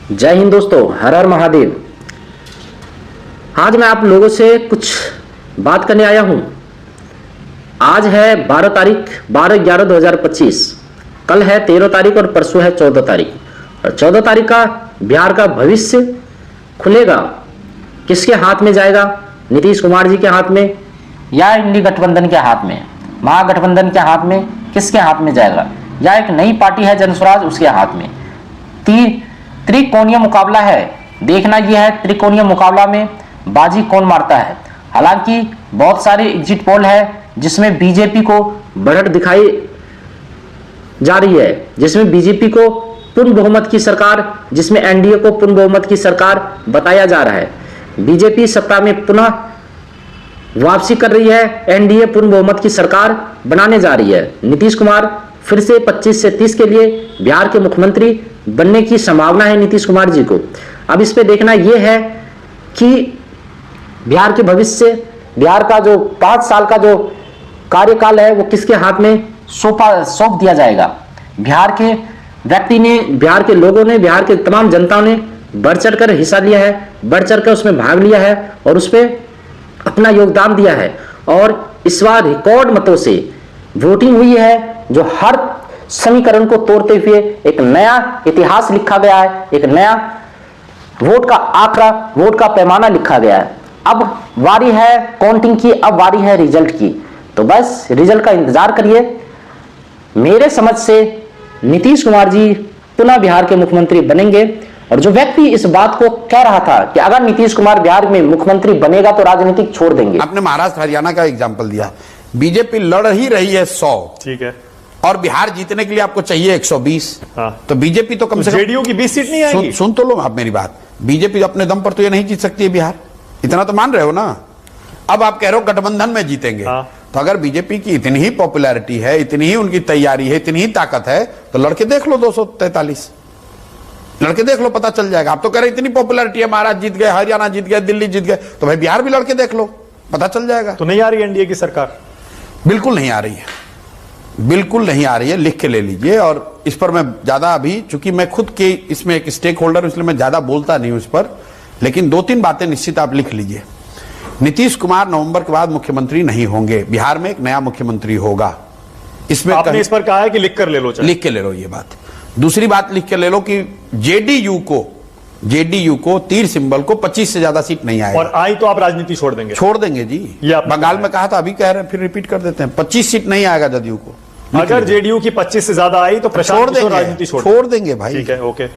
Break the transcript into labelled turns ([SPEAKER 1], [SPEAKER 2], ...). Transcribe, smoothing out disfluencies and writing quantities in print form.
[SPEAKER 1] जय हिंद दोस्तों, हर हर महादेव। आज मैं आप लोगों से कुछ बात करने आया हूं। आज है 12 तारीख 12/11/2025। कल है 13 तारीख और परसों है 14 तारीख। और 14 तारीख का बिहार का भविष्य खुलेगा। किसके हाथ में जाएगा? नीतीश कुमार जी के हाथ में या इंडी गठबंधन के हाथ में, महागठबंधन के हाथ में? किसके हाथ में जाएगा? या एक नई पार्टी है जनस्वराज, उसके हाथ में? त्रिकोणीय मुकाबला है। देखना यह है त्रिकोणीय मुकाबला में बाजी कौन मारता है। हालांकि बहुत सारे एग्जिट पोल है जिसमें बीजेपी को बढ़त दिखाई जा रही है, जिसमें बीजेपी को पूर्ण बहुमत की सरकार, जिसमें एनडीए को पूर्ण बहुमत की सरकार बताया जा रहा है। बीजेपी सत्ता में पुनः वापसी कर रही है, एनडीए पूर्ण बहुमत की सरकार बनाने जा रही है। नीतीश कुमार फिर से 25 से 30 के लिए बिहार के मुख्यमंत्री बनने की संभावना है नीतीश कुमार जी को। अब इस पे देखना यह है कि बिहार के भविष्य, बिहार का जो 5 साल का जो कार्यकाल है वो किसके हाथ में सौंप दिया जाएगा। बिहार के व्यक्ति ने, बिहार के लोगों ने, बिहार के तमाम जनता ने बढ़ चढ़ कर हिस्सा लिया है, बढ़ चढ़ कर उसमें भाग लिया है और उस पर अपना योगदान दिया है। और इस बार रिकॉर्ड मतों से वोटिंग हुई है, जो हर समीकरण को तोड़ते हुए एक नया इतिहास लिखा गया है, एक नया वोट का आंकड़ा, वोट का पैमाना लिखा गया है। अब वारी है काउंटिंग की, अब वारी है रिजल्ट की। तो बस रिजल्ट का इंतजार करिए। मेरे समझ से नीतीश कुमार जी पुनः बिहार के मुख्यमंत्री बनेंगे। और जो व्यक्ति इस बात को कह रहा था कि अगर नीतीश कुमार बिहार में मुख्यमंत्री बनेगा तो राजनीतिक छोड़ देंगे,
[SPEAKER 2] आपने महाराष्ट्र हरियाणा का एग्जाम्पल दिया। बीजेपी लड़ ही रही है 100,
[SPEAKER 3] ठीक है, और
[SPEAKER 2] बिहार जीतने के लिए आपको चाहिए 120।
[SPEAKER 3] हाँ।
[SPEAKER 2] तो बीजेपी तो कम से कम
[SPEAKER 3] जेडीयू की 20 सीट नहीं आएगी।
[SPEAKER 2] सुन तो लो आप मेरी बात। बीजेपी अपने दम पर तो ये नहीं जीत सकती है बिहार, इतना तो मान रहे हो ना। अब आप कह रहे हो गठबंधन में जीतेंगे।
[SPEAKER 3] हाँ।
[SPEAKER 2] तो अगर बीजेपी की इतनी ही पॉपुलैरिटी है, इतनी ही उनकी तैयारी है, इतनी ही ताकत है, तो लड़के देख लो 243 लड़के देख लो, पता चल जाएगा। आप तो कह रहे इतनी पॉपुलैरिटी है, महाराष्ट्र जीत गए, हरियाणा जीत गए, दिल्ली जीत गए, तो भाई बिहार भी लड़के देख लो, पता चल जाएगा।
[SPEAKER 3] तो नहीं आ रही एनडीए की सरकार?
[SPEAKER 2] बिल्कुल नहीं आ रही है, बिल्कुल नहीं आ रही है, लिख के ले लीजिए। और इस पर मैं ज्यादा अभी, चूंकि मैं खुद के इसमें एक स्टेक होल्डर हूं, इसलिए मैं ज्यादा बोलता नहीं हूं इस पर, लेकिन 2-3 बातें निश्चित आप लिख लीजिए। नीतीश कुमार नवंबर के बाद मुख्यमंत्री नहीं होंगे, बिहार में एक नया मुख्यमंत्री होगा। इसमें
[SPEAKER 3] आपने इस पर कहा है कि लिख कर ले लो,
[SPEAKER 2] लिख के ले लो ये बात। दूसरी बात लिख के ले लो कि जेडीयू को तीर सिंबल को 25 से ज्यादा सीट नहीं आएगी।
[SPEAKER 3] और आई तो आप राजनीति छोड़ देंगे?
[SPEAKER 2] छोड़ देंगे जी। बंगाल में कहा था, अभी कह रहे हैं, फिर रिपीट कर देते हैं, 25 सीट नहीं आएगा जदयू को।
[SPEAKER 3] अगर जेडीयू की 25 से ज्यादा आई तो प्रशांत किशोर राजनीति
[SPEAKER 2] छोड़ देंगे भाई।
[SPEAKER 3] ठीक है, ओके।